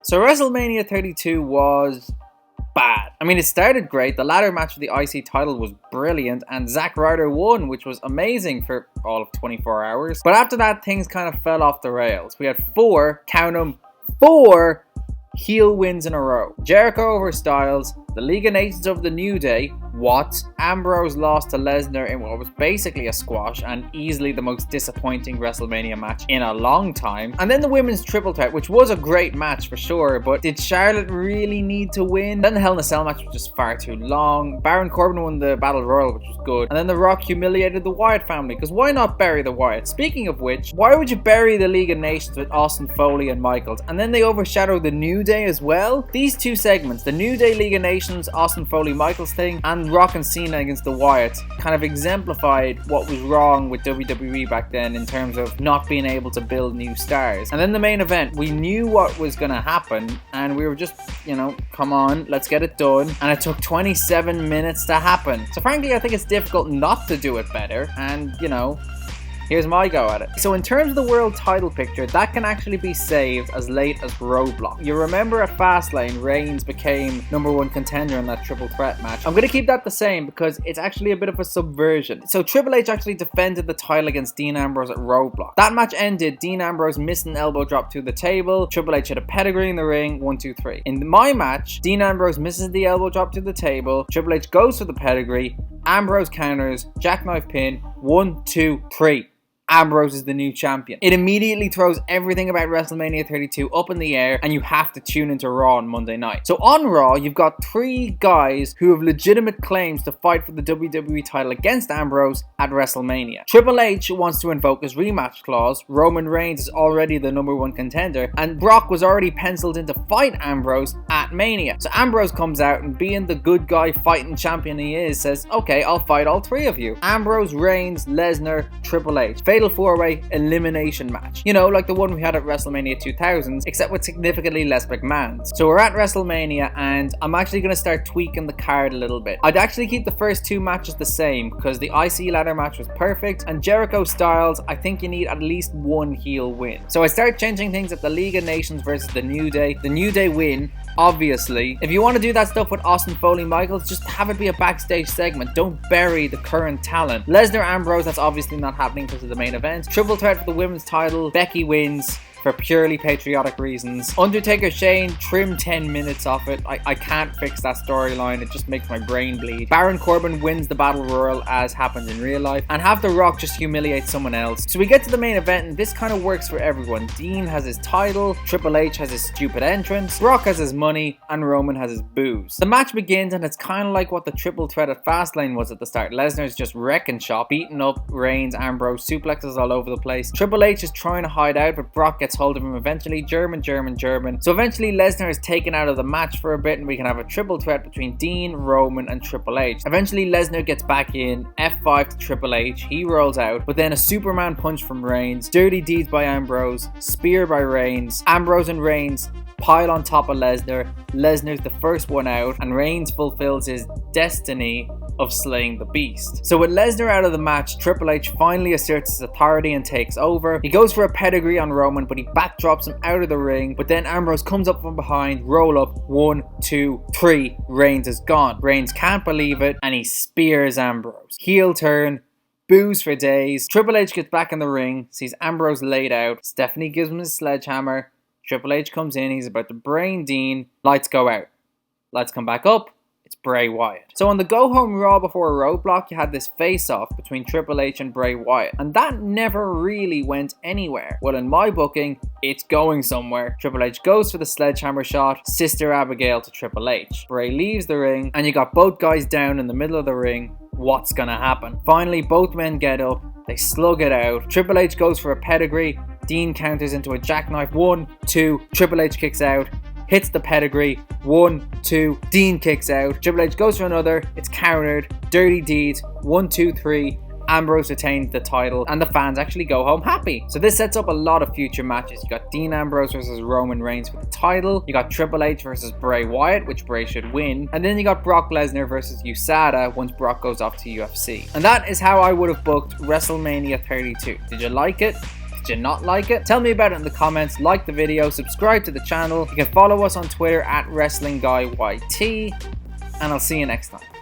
So WrestleMania 32 was bad. I mean, it started great. The ladder match for the IC title was brilliant, and Zack Ryder won, which was amazing for all of 24 hours. But after that, things kind of fell off the rails. We had four, count them, four heel wins in a row. Jericho over Styles, the League of Nations over the New Day, what? Ambrose lost to Lesnar in what was basically a squash and easily the most disappointing WrestleMania match in a long time. And then the women's triple threat, which was a great match for sure, but did Charlotte really need to win? Then the Hell in a Cell match was just far too long. Baron Corbin won the Battle Royal, which was good. And then The Rock humiliated the Wyatt family, because why not bury the Wyatt? Speaking of which, why would you bury the League of Nations with Austin Foley and Michaels, and then they overshadow the New Day as well? These two segments, the New Day League of Nations, Austin Foley Michaels thing, and Rock and Cena against the Wyatts, kind of exemplified what was wrong with WWE back then in terms of not being able to build new stars. And then the main event, we knew what was going to happen, and we were just, come on, let's get it done. And it took 27 minutes to happen. So frankly, I think it's difficult not to do it better, and here's my go at it. So in terms of the world title picture, that can actually be saved as late as Roadblock. You remember at Fastlane, Reigns became #1 contender in that triple threat match. I'm going to keep that the same because it's actually a bit of a subversion. So Triple H actually defended the title against Dean Ambrose at Roadblock. That match ended, Dean Ambrose missed an elbow drop to the table, Triple H hit a pedigree in the ring, 1, 2, 3. In my match, Dean Ambrose misses the elbow drop to the table, Triple H goes for the pedigree, Ambrose counters, jackknife pin, 1, 2, 3. Ambrose is the new champion. It immediately throws everything about WrestleMania 32 up in the air, and you have to tune into Raw on Monday night. So on Raw, you've got three guys who have legitimate claims to fight for the WWE title against Ambrose at WrestleMania. Triple H wants to invoke his rematch clause, Roman Reigns is already the #1 contender, and Brock was already penciled in to fight Ambrose at Mania. So Ambrose comes out and, being the good guy fighting champion he is, says, okay, I'll fight all three of you. Ambrose, Reigns, Lesnar, Triple H. Fatal 4-way elimination match. Like the one we had at WrestleMania 2000, except with significantly less McMahons. So we're at WrestleMania, and I'm actually going to start tweaking the card a little bit. I'd actually keep the first two matches the same, because the IC ladder match was perfect, and Jericho Styles, I think you need at least one heel win. So I start changing things at the League of Nations versus the New Day. The New Day win, obviously. If you want to do that stuff with Austin Foley Michaels, just have it be a backstage segment. Don't bury the current talent. Lesnar Ambrose, that's obviously not happening because of the main event. Triple threat for the women's title. Becky wins for purely patriotic reasons. Undertaker Shane, trim 10 minutes off it. I can't fix that storyline. It just makes my brain bleed. Baron Corbin wins the Battle Royal as happens in real life, and have The Rock just humiliate someone else. So we get to the main event, and this kind of works for everyone. Dean has his title, Triple H has his stupid entrance, Brock has his money, and Roman has his booze. The match begins, and it's kind of like what the triple threat at Fastlane was at the start. Lesnar's just wrecking shop, beating up Reigns, Ambrose, suplexes all over the place. Triple H is trying to hide out, but Brock gets hold of him eventually. German. So eventually Lesnar is taken out of the match for a bit, and we can have a triple threat between Dean, Roman, and Triple H. Eventually Lesnar gets back in, F5 to Triple H, he rolls out, but then a Superman punch from Reigns, dirty deeds by Ambrose, spear by Reigns, Ambrose and Reigns pile on top of Lesnar. Lesnar's the first one out, and Reigns fulfills his destiny of slaying the beast. So with Lesnar out of the match, Triple H finally asserts his authority and takes over. He goes for a pedigree on Roman, but he backdrops him out of the ring, but then Ambrose comes up from behind, roll up, 1, 2, 3, Reigns is gone. Reigns can't believe it, and he spears Ambrose. Heel turn, boos for days. Triple H gets back in the ring, sees Ambrose laid out, Stephanie gives him his sledgehammer, Triple H comes in, he's about to brain Dean, lights go out. Lights come back up, it's Bray Wyatt. So on the Go Home Raw before Roadblock, you had this face-off between Triple H and Bray Wyatt, and that never really went anywhere. Well, in my booking, it's going somewhere. Triple H goes for the sledgehammer shot, Sister Abigail to Triple H. Bray leaves the ring, and you got both guys down in the middle of the ring. What's gonna happen? Finally, both men get up, they slug it out. Triple H goes for a pedigree, Dean counters into a jackknife, 1, 2, Triple H kicks out, hits the pedigree, 1, 2, Dean kicks out, Triple H goes for another, it's countered, dirty deeds, 1, 2, 3, Ambrose retains the title, and the fans actually go home happy. So this sets up a lot of future matches. You got Dean Ambrose versus Roman Reigns for the title, you got Triple H versus Bray Wyatt, which Bray should win, and then you got Brock Lesnar versus USADA once Brock goes off to UFC. And that is how I would have booked WrestleMania 32. Did you like it? Did you not like it? Tell me about it in the comments, like the video, subscribe to the channel. You can follow us on Twitter at WrestlingGuyYT, and I'll see you next time.